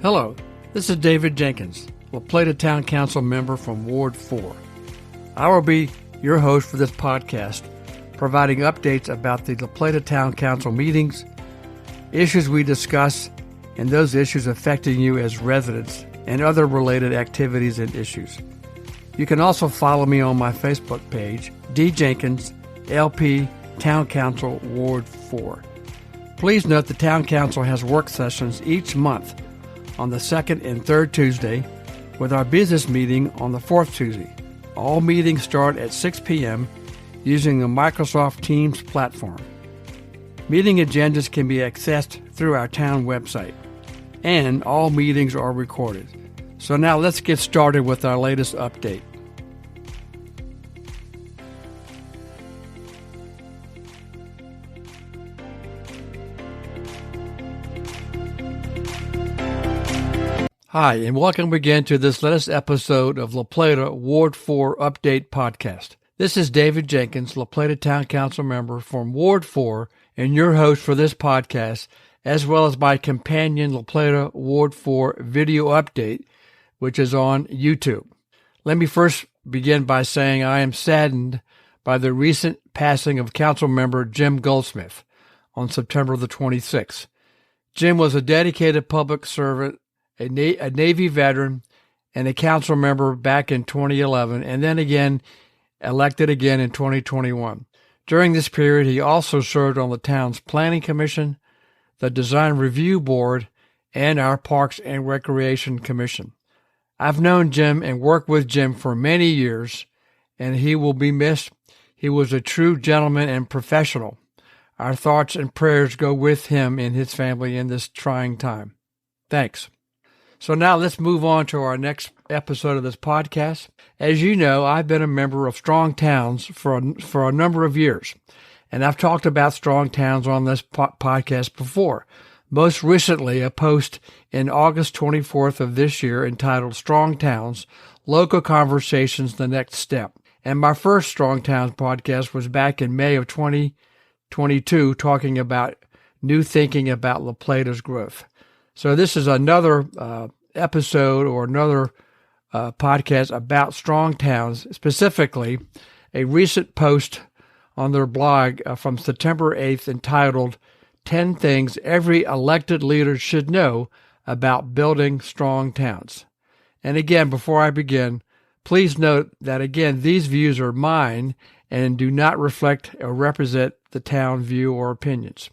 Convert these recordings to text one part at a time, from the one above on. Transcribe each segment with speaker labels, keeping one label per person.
Speaker 1: Hello, this is David Jenkins, Plata Town Council member from Ward 4. I will be your host for this podcast, providing updates about the Plata Town Council meetings, issues we discuss, and those issues affecting you as residents, and other related activities and issues. You can also follow me on my Facebook page, D. Jenkins, LP Town Council Ward 4. Please note the Town Council has work sessions each month on the second and third Tuesday, with our business meeting on the fourth Tuesday. All meetings start at 6 p.m. using the Microsoft Teams platform. Meeting agendas can be accessed through our town website, and all meetings are recorded. So now let's get started with our latest update. Hi, and welcome again to this latest episode of La Plata Ward 4 Update Podcast. This is David Jenkins, La Plata Town Council member from Ward 4, and your host for this podcast, as well as my companion La Plata Ward 4 video update, which is on YouTube. Let me first begin by saying I am saddened by the recent passing of Council member Jim Goldsmith on September the 26th. Jim was a dedicated public servant, a Navy veteran, and a council member back in 2011, and then again elected again in 2021. During this period, he also served on the town's Planning Commission, the Design Review Board, and our Parks and Recreation Commission. I've known Jim and worked with Jim for many years, and he will be missed. He was a true gentleman and professional. Our thoughts and prayers go with him and his family in this trying time. Thanks. So now let's move on to our next episode of this podcast. As you know, I've been a member of Strong Towns for a number of years, and I've talked about Strong Towns on this podcast before. Most recently, a post in August 24th of this year entitled Strong Towns, Local Conversations, The Next Step. And my first Strong Towns podcast was back in May of 2022, talking about new thinking about La Plata's growth. So this is another episode or another podcast about Strong Towns, specifically a recent post on their blog from September 8th entitled 10 Things Every Elected Leader Should Know About Building Strong Towns. And again, before I begin, please note that again, these views are mine and do not reflect or represent the town view or opinions.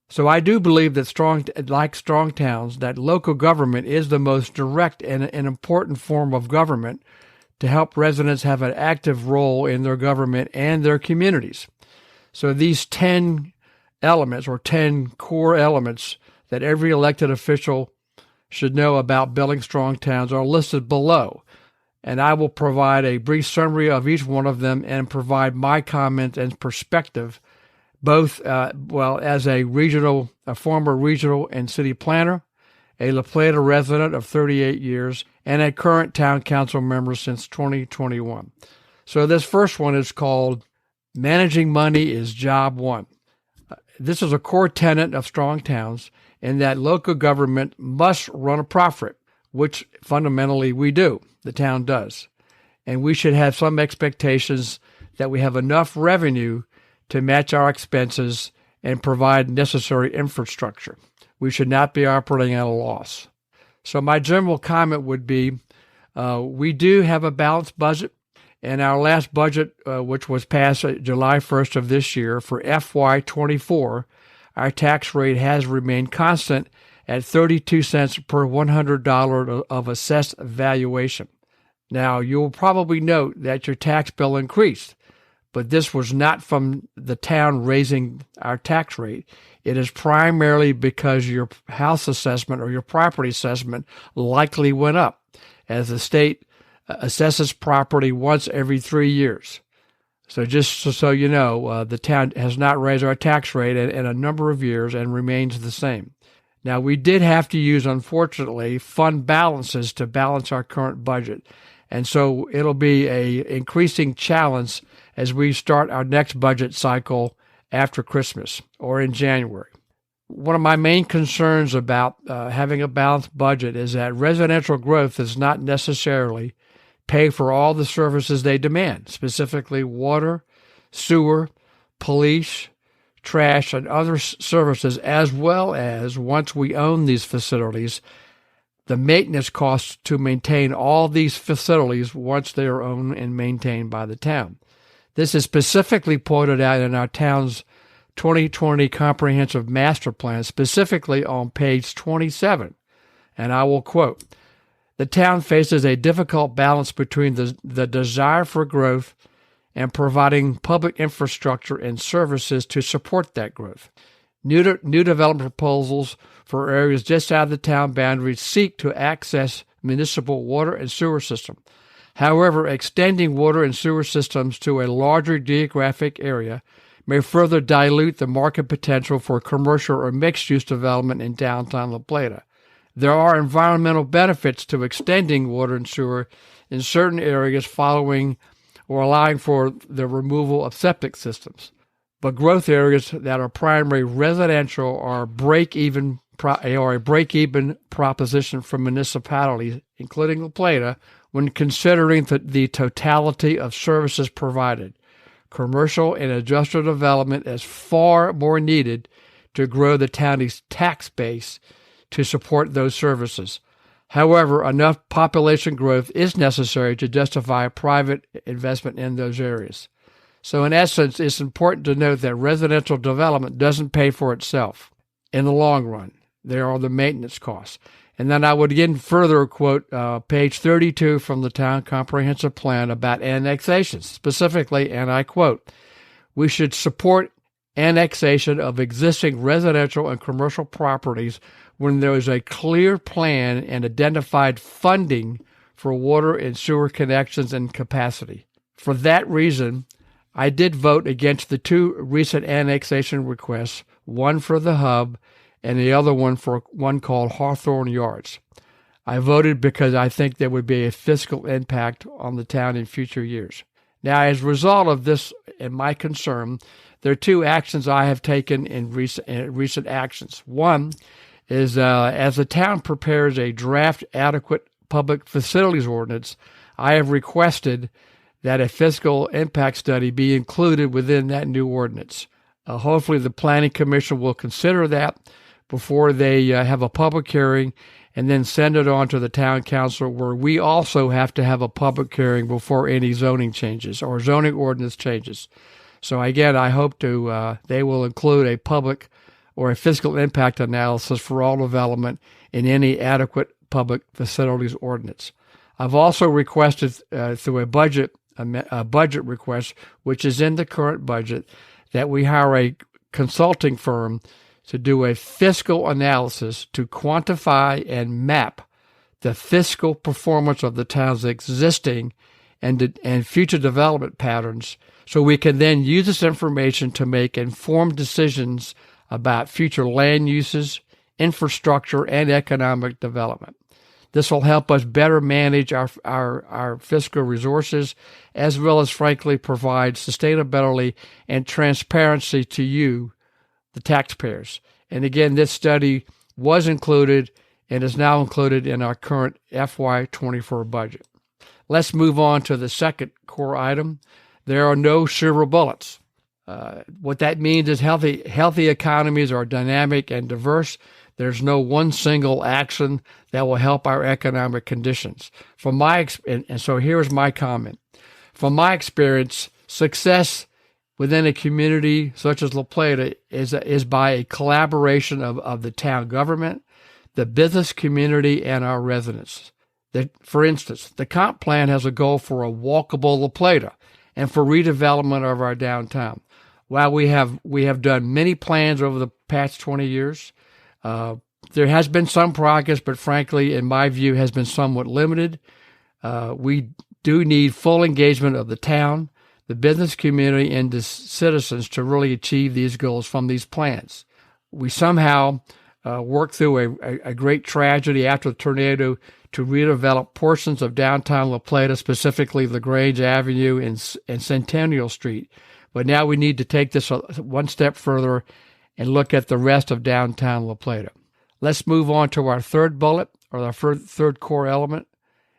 Speaker 1: So I do believe that like strong towns, that local government is the most direct and an important form of government to help residents have an active role in their government and their communities. So these 10 elements or 10 core elements that every elected official should know about building strong towns are listed below. And I will provide a brief summary of each one of them and provide my comment and perspective both, as a former regional and city planner, a La Plata resident of 38 years, and a current town council member since 2021. So this first one is called Managing Money is Job One. This is a core tenet of Strong Towns in that local government must run a profit, which fundamentally we do, the town does. And we should have some expectations that we have enough revenue to match our expenses and provide necessary infrastructure. We should not be operating at a loss. So my general comment would be, we do have a balanced budget, and our last budget, which was passed July 1st of this year for FY24, our tax rate has remained constant at 32 cents per $100 of assessed valuation. Now, you'll probably note that your tax bill increased, but this was not from the town raising our tax rate. It is primarily because your house assessment or your property assessment likely went up, as the state assesses property once every 3 years. So just so you know, the town has not raised our tax rate in a number of years and remains the same. Now, we did have to use, unfortunately, fund balances to balance our current budget. And so it'll be an increasing challenge as we start our next budget cycle after Christmas or in January. one of my main concerns about having a balanced budget is that residential growth does not necessarily pay for all the services they demand, specifically water, sewer, police, trash, and other services, as well as, once we own these facilities, the maintenance costs to maintain all these facilities once they are owned and maintained by the town. This is specifically pointed out in our town's 2020 Comprehensive Master Plan, specifically on page 27. And I will quote, "The town faces a difficult balance between the desire for growth and providing public infrastructure and services to support that growth. New development proposals for areas just out of the town boundaries seek to access municipal water and sewer system. However, extending water and sewer systems to a larger geographic area may further dilute the market potential for commercial or mixed-use development in downtown La Plata. There are environmental benefits to extending water and sewer in certain areas following or allowing for the removal of septic systems. But growth areas that are primarily residential are a break-even proposition for municipalities, including La Plata, when considering the totality of services provided. Commercial and industrial development is far more needed to grow the county's tax base to support those services. However, enough population growth is necessary to justify private investment in those areas. So in essence, it's important to note that residential development doesn't pay for itself in the long run. There are the maintenance costs. And then I would again further quote page 32 from the Town Comprehensive Plan about annexations. Specifically, and I quote, "We should support annexation of existing residential and commercial properties when there is a clear plan and identified funding for water and sewer connections and capacity. For that reason, I did vote against the two recent annexation requests, one for the hub and the other one for one called Hawthorne Yards. I voted because I think there would be a fiscal impact on the town in future years." Now, as a result of this and my concern, there are two actions I have taken in recent actions. One is as the town prepares a draft adequate public facilities ordinance, I have requested that a fiscal impact study be included within that new ordinance. Hopefully the Planning Commission will consider that before they have a public hearing and then send it on to the Town Council, where we also have to have a public hearing before any zoning changes or zoning ordinance changes. So again, I hope they will include a public or a fiscal impact analysis for all development in any adequate public facilities ordinance. I've also requested through a budget request, which is in the current budget, that we hire a consulting firm to do a fiscal analysis to quantify and map the fiscal performance of the town's existing and future development patterns, so we can then use this information to make informed decisions about future land uses, infrastructure, and economic development. This will help us better manage our fiscal resources, as well as, frankly, provide sustainability and transparency to you, the taxpayers. And again, this study was included and is now included in our current FY24 budget. Let's move on to the second core item. There are no silver bullets. What that means is healthy economies are dynamic and diverse. There's no one single action that will help our economic conditions. And so here's my comment. From my experience, success within a community such as La Plata is by a collaboration of the town government, the business community, and our residents. For instance, the comp plan has a goal for a walkable La Plata and for redevelopment of our downtown. While we have done many plans over the past 20 years, there has been some progress, but frankly, in my view, has been somewhat limited. We do need full engagement of the town, the business community, and the citizens to really achieve these goals from these plans. We somehow worked through a great tragedy after the tornado to redevelop portions of downtown La Plata, specifically LaGrange Avenue and Centennial Street. But now we need to take this one step further and look at the rest of downtown La Plata. Let's move on to our third bullet, or our third core element.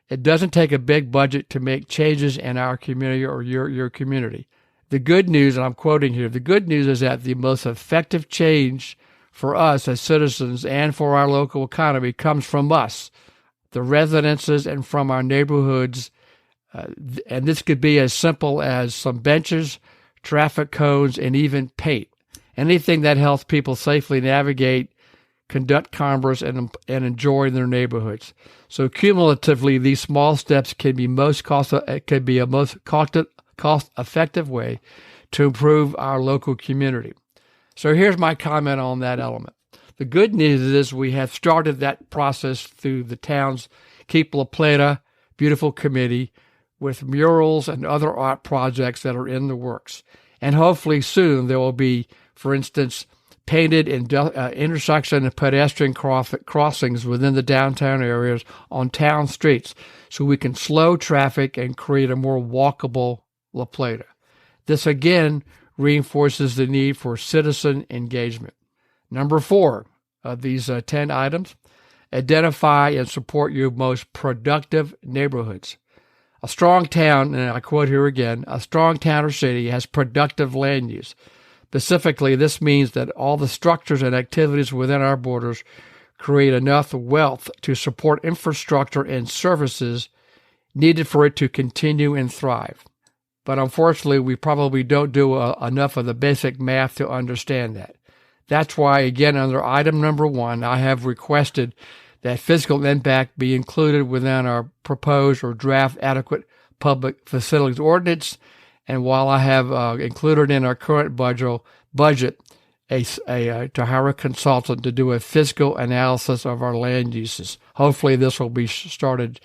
Speaker 1: It doesn't take a big budget to make changes in our community or your community. The good news, and I'm quoting here, the good news is that the most effective change for us as citizens and for our local economy comes from us, the residences, and from our neighborhoods. And this could be as simple as some benches, traffic cones, and even paint. Anything that helps people safely navigate, conduct commerce, and enjoy their neighborhoods. So cumulatively, these small steps can be a most cost-effective way to improve our local community. So here's my comment on that element. The good news is we have started that process through the town's Keep La Plata Beautiful Committee with murals and other art projects that are in the works. And hopefully soon there will be, for instance, painted intersection and pedestrian crossings within the downtown areas on town streets so we can slow traffic and create a more walkable La Plata. This again reinforces the need for citizen engagement. Number 4 of these 10 items, identify and support your most productive neighborhoods. A strong town, and I quote here again, a strong town or city has productive land use. Specifically, this means that all the structures and activities within our borders create enough wealth to support infrastructure and services needed for it to continue and thrive. But unfortunately, we probably don't do enough of the basic math to understand that. That's why, again, under item number 1, I have requested that fiscal impact be included within our proposed or draft adequate public facilities ordinance. And while I have included in our current budget to hire a consultant to do a fiscal analysis of our land uses. Hopefully this will be started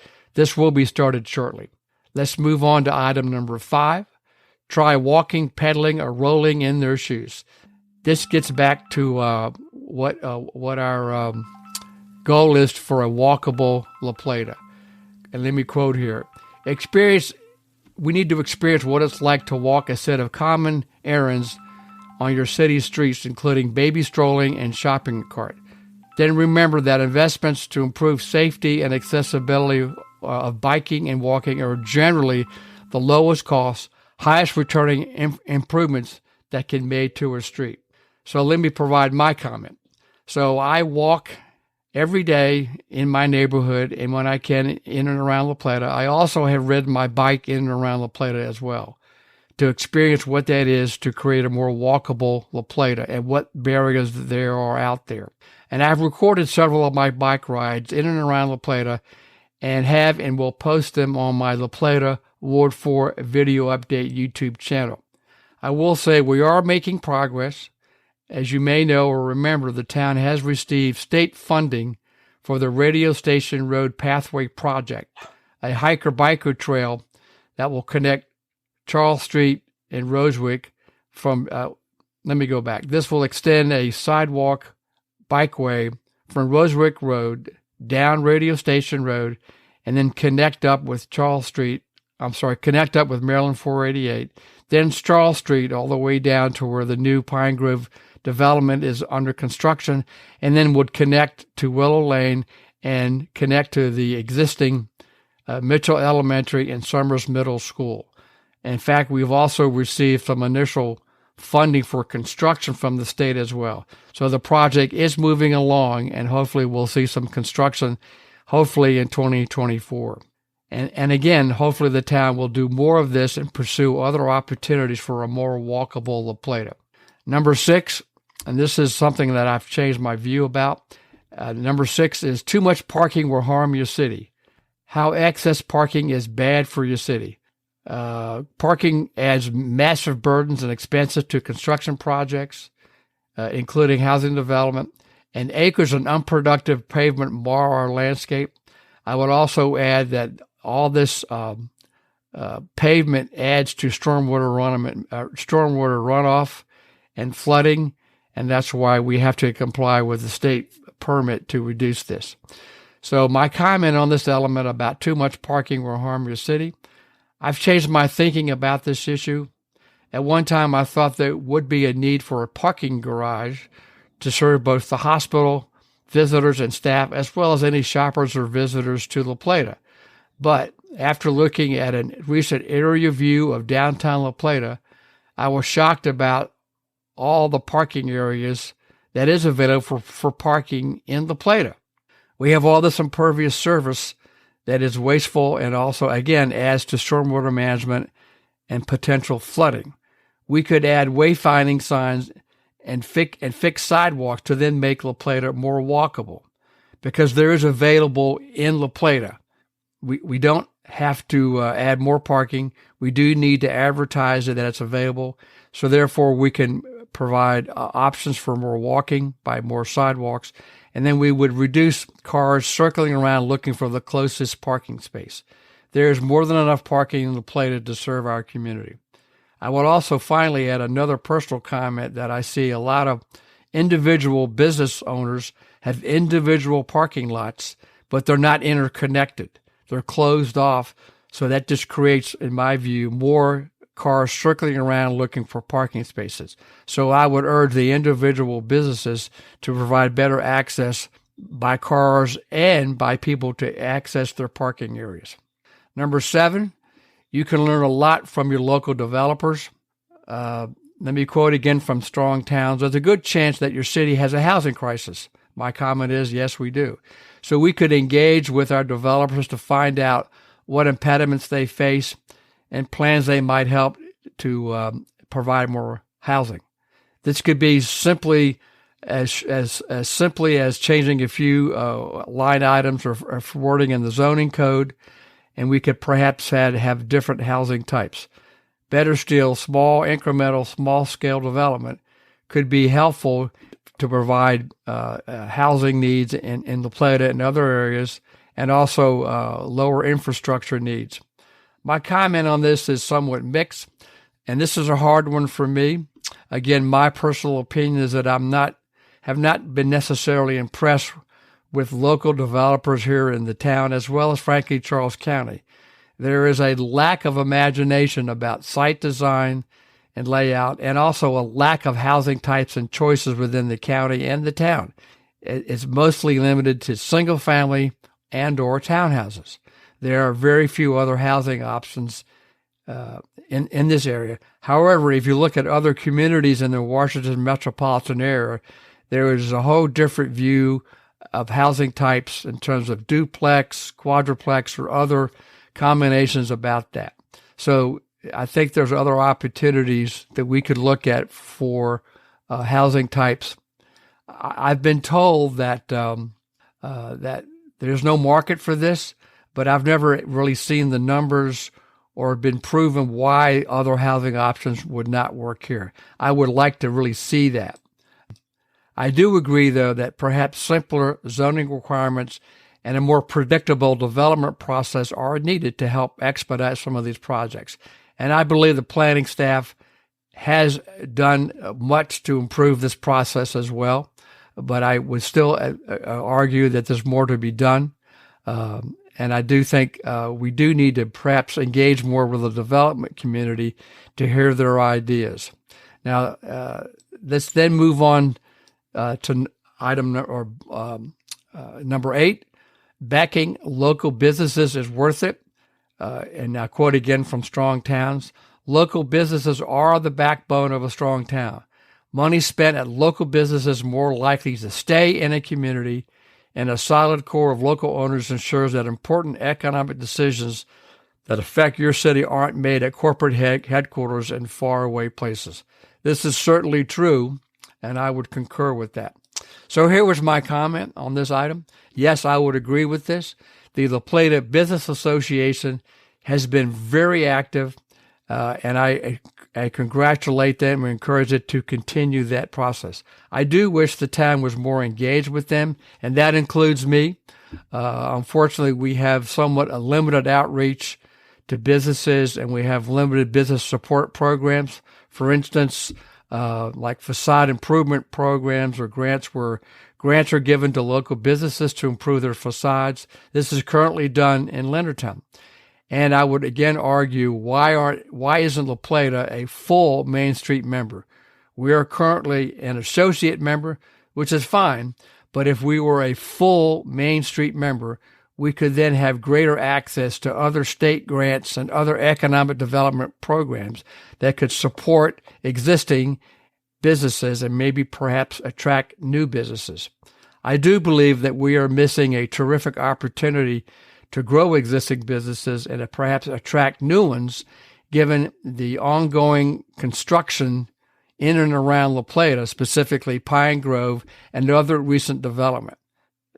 Speaker 1: shortly. Let's move on to item number 5. Try walking, pedaling, or rolling in their shoes. This gets back to what our goal is for a walkable La Plata. And let me quote here. We need to experience what it's like to walk a set of common errands on your city's streets, including baby strolling and shopping cart. Then remember that investments to improve safety and accessibility of biking and walking are generally the lowest cost, highest returning improvements that can be made to a street. So let me provide my comment. So I walk every day in my neighborhood, and when I can, in and around La Plata. I also have ridden my bike in and around La Plata as well to experience what that is to create a more walkable La Plata and what barriers there are out there. And I've recorded several of my bike rides in and around La Plata and will post them on my La Plata Ward 4 video update YouTube channel. I will say we are making progress. As you may know or remember, the town has received state funding for the Radio Station Road Pathway Project, a hiker-biker trail that will connect Charles Street and Rosewick This will extend a sidewalk bikeway from Rosewick Road down Radio Station Road and then connect up with Maryland 488, then Charles Street all the way down to where the new Pine Grove development is under construction, and then would connect to Willow Lane and connect to the existing Mitchell Elementary and Summers Middle School. In fact, we've also received some initial funding for construction from the state as well. So the project is moving along, and hopefully we'll see some construction, hopefully in 2024. And again, hopefully the town will do more of this and pursue other opportunities for a more walkable La Plata. Number 6, and this is something that I've changed my view about. Number 6 is too much parking will harm your city. How excess parking is bad for your city. Parking adds massive burdens and expenses to construction projects, including housing development, and acres of unproductive pavement mar our landscape. I would also add that all this pavement adds to stormwater runoff and flooding, and that's why we have to comply with the state permit to reduce this. So my comment on this element about too much parking will harm your city, I've changed my thinking about this issue. At one time, I thought there would be a need for a parking garage to serve both the hospital, visitors, and staff, as well as any shoppers or visitors to La Plata. But after looking at a recent area view of downtown La Plata, I was shocked about all the parking areas that is available for parking in La Plata. We have all this impervious surface that is wasteful and also, again, adds to stormwater management and potential flooding. We could add wayfinding signs and fix sidewalks to then make La Plata more walkable, because there is available in La Plata. We don't have to add more parking. We do need to advertise that it's available. So therefore, we can provide options for more walking by more sidewalks. And then we would reduce cars circling around looking for the closest parking space. There's more than enough parking in La Plata to serve our community. I would also finally add another personal comment that I see a lot of individual business owners have individual parking lots, but they're not interconnected. They're closed off, so that just creates, in my view, more cars circling around looking for parking spaces. So I would urge the individual businesses to provide better access by cars and by people to access their parking areas. Number 7, you can learn a lot from your local developers. Let me quote again from Strong Towns. There's a good chance that your city has a housing crisis. My comment is, yes, we do. So we could engage with our developers to find out what impediments they face and plans they might help to provide more housing. This could be simply as simply as changing a few line items or wording in the zoning code, and we could perhaps have different housing types. Better still, small incremental, small-scale development could be helpful to provide housing needs in La Plata and other areas, and also lower infrastructure needs. My comment on this is somewhat mixed, and this is a hard one for me. Again, my personal opinion is that have not been necessarily impressed with local developers here in the town, as well as, frankly, Charles County. There is a lack of imagination about site design and layout, and also a lack of housing types and choices within the county and the town. It's mostly limited to single-family and or townhouses. There are very few other housing options in this area. However, if you look at other communities in the Washington metropolitan area, there is a whole different view of housing types in terms of duplex, quadruplex, or other combinations about that. So I think there's other opportunities that we could look at for housing types. I've been told that that there's no market for this, but I've never really seen the numbers or been proven why other housing options would not work here. I would like to really see that. I do agree, though, that perhaps simpler zoning requirements and a more predictable development process are needed to help expedite some of these projects. And I believe the planning staff has done much to improve this process as well, but I would still argue that there's more to be done. And I do think we do need to perhaps engage more with the development community to hear their ideas. Now, let's then move on to item number 8. Backing local businesses is worth it. And I quote again from Strong Towns. Local businesses are the backbone of a strong town. Money spent at local businesses is more likely to stay in a community, and a solid core of local owners ensures that important economic decisions that affect your city aren't made at corporate headquarters in faraway places. This is certainly true, and I would concur with that. So here was my comment on this item. Yes, I would agree with this. The La Plata Business Association has been very active, and I congratulate them and encourage it to continue that process. I do wish the town was more engaged with them, and that includes me. Unfortunately, we have somewhat a limited outreach to businesses, and we have limited business support programs. For instance, like facade improvement programs or grants where grants are given to local businesses to improve their facades. This is currently done in Leonardtown. And I would again argue, why isn't La Plata a full Main Street member? We are currently an associate member, which is fine, but if we were a full Main Street member, we could then have greater access to other state grants and other economic development programs that could support existing businesses and maybe perhaps attract new businesses. I do believe that we are missing a terrific opportunity to grow existing businesses and to perhaps attract new ones, given the ongoing construction in and around La Plata, specifically Pine Grove and other recent development.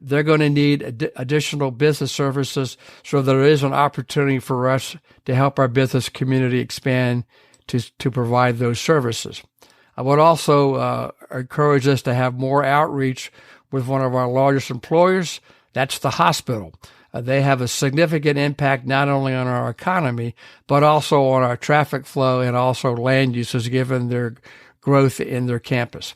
Speaker 1: They're going to need additional business services, so there is an opportunity for us to help our business community expand to provide those services. I would also encourage us to have more outreach with one of our largest employers. That's the hospital. They have a significant impact not only on our economy, but also on our traffic flow and also land uses given their growth in their campus.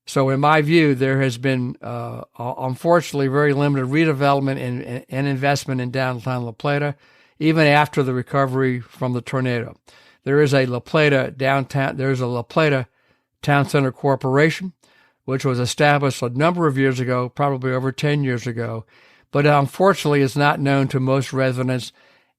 Speaker 1: So in my view, there has been, unfortunately, very limited redevelopment and investment in downtown La Plata, even after the recovery from the tornado. There is a La Plata Town Center Corporation, which was established a number of years ago, probably over 10 years ago, but unfortunately is not known to most residents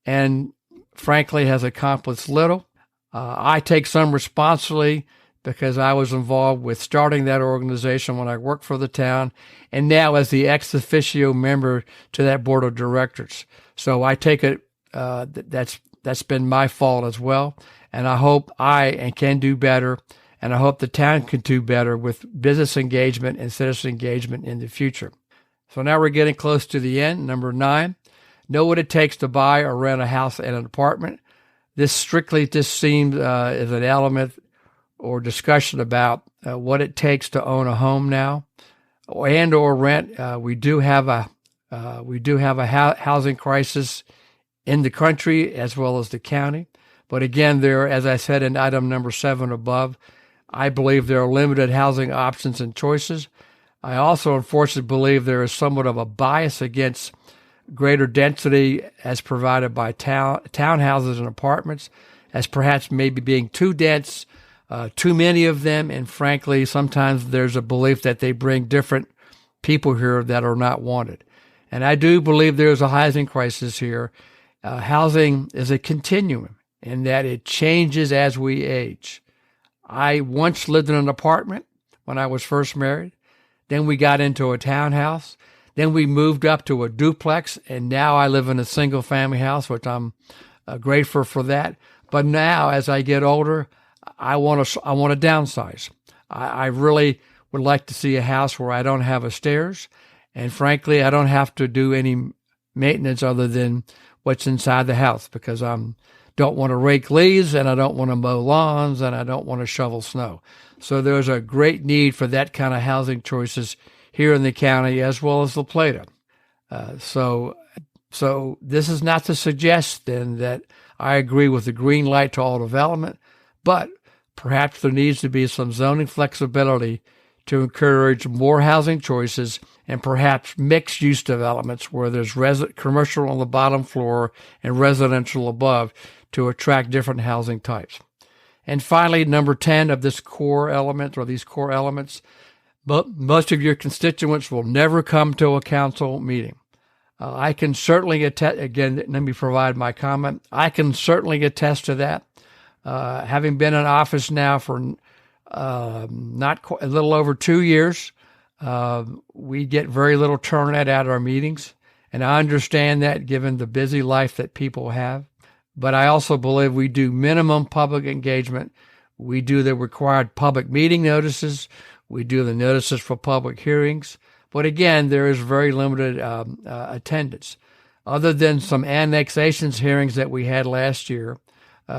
Speaker 1: and frankly has accomplished little. I take some responsibility because I was involved with starting that organization when I worked for the town, and now as the ex officio member to that board of directors. So I take it that's been my fault as well, and I hope I can do better, and I hope the town can do better with business engagement and citizen engagement in the future. So now we're getting close to the end. Number 9, know what it takes to buy or rent a house and an apartment. This strictly just seems as an element or discussion about what it takes to own a home now and or rent. We do have a housing crisis in the country as well as the county. But again, as I said in item number 7 above, I believe there are limited housing options and choices. I also unfortunately believe there is somewhat of a bias against greater density as provided by townhouses and apartments, as perhaps maybe being too dense, too many of them, and frankly, sometimes there's a belief that they bring different people here that are not wanted. And I do believe there's a housing crisis here. Housing is a continuum in that it changes as we age. I once lived in an apartment when I was first married. Then we got into a townhouse. Then we moved up to a duplex, and now I live in a single-family house, which I'm grateful for that. But now, as I get older, I want to downsize. I really would like to see a house where I don't have a stairs, and frankly, I don't have to do any maintenance other than what's inside the house, because I don't want to rake leaves, and I don't want to mow lawns, and I don't want to shovel snow. So there's a great need for that kind of housing choices here in the county as well as La Plata. So this is not to suggest then that I agree with the green light to all development, but perhaps there needs to be some zoning flexibility to encourage more housing choices and perhaps mixed-use developments where there's commercial on the bottom floor and residential above to attract different housing types. And finally, number 10 of this core element, or these core elements, but most of your constituents will never come to a council meeting. I can certainly attest, again, let me provide my comment. I can certainly attest to that. Having been in office now for a little over 2 years, we get very little turnout at our meetings, and I understand that given the busy life that people have. But I also believe we do minimum public engagement. We do the required public meeting notices. We do the notices for public hearings. But again, there is very limited attendance. Other than some annexations hearings that we had last year,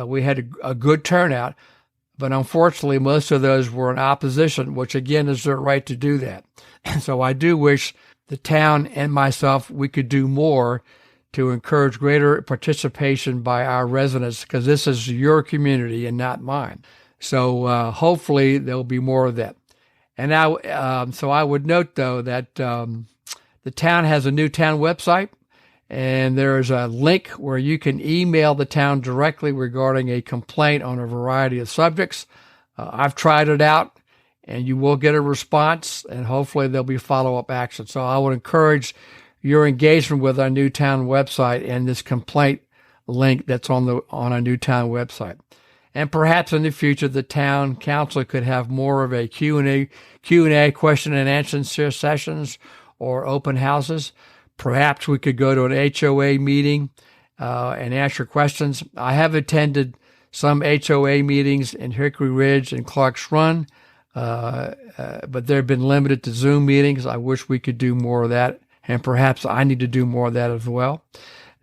Speaker 1: we had a good turnout. But unfortunately, most of those were in opposition, which again is their right to do that. And so I do wish the town and myself, we could do more to encourage greater participation by our residents, because this is your community and not mine. So hopefully there'll be more of that. And now, so I would note, though, that the town has a new town website, and there is a link where you can email the town directly regarding a complaint on a variety of subjects. I've tried it out, and you will get a response, and hopefully there'll be follow-up action. So I would encourage your engagement with our new town website and this complaint link that's on our new town website. And perhaps in the future, the town council could have more of a Q&A, question and answer sessions or open houses. Perhaps we could go to an HOA meeting and answer questions. I have attended some HOA meetings in Hickory Ridge and Clark's Run, but they've been limited to Zoom meetings. I wish we could do more of that, and perhaps I need to do more of that as well.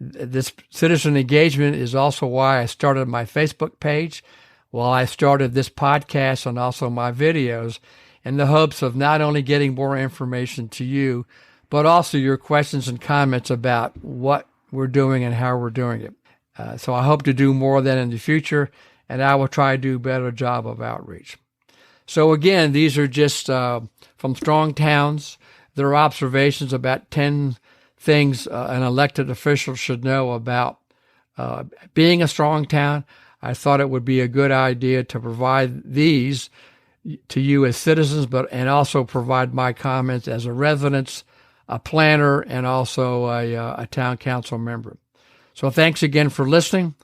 Speaker 1: This citizen engagement is also why I started my Facebook page, while I started this podcast and also my videos, in the hopes of not only getting more information to you, but also your questions and comments about what we're doing and how we're doing it. So I hope to do more of that in the future, and I will try to do a better job of outreach. So again, these are just from Strong Towns. There are observations about 10 things an elected official should know about being a strong town. I thought it would be a good idea to provide these to you as citizens, and also provide my comments as a resident, a planner, and also a town council member. So thanks again for listening.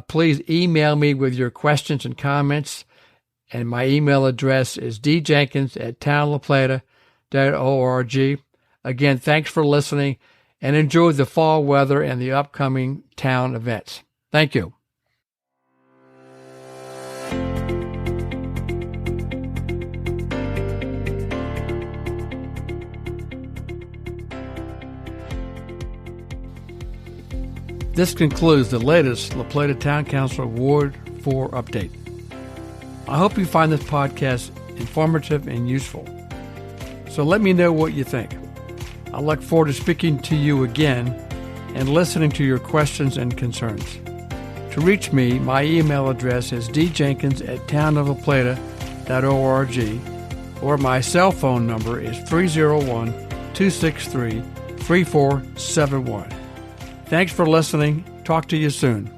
Speaker 1: Please email me with your questions and comments, and my email address is djenkins@townlaplata.org. Again, thanks for listening, and enjoy the fall weather and the upcoming town events. Thank you. This concludes the latest La Plata Town Council Ward 4 update. I hope you find this podcast informative and useful. So let me know what you think. I look forward to speaking to you again and listening to your questions and concerns. To reach me, my email address is djenkins@townoflaplata.org, or my cell phone number is 301-263-3471. Thanks for listening. Talk to you soon.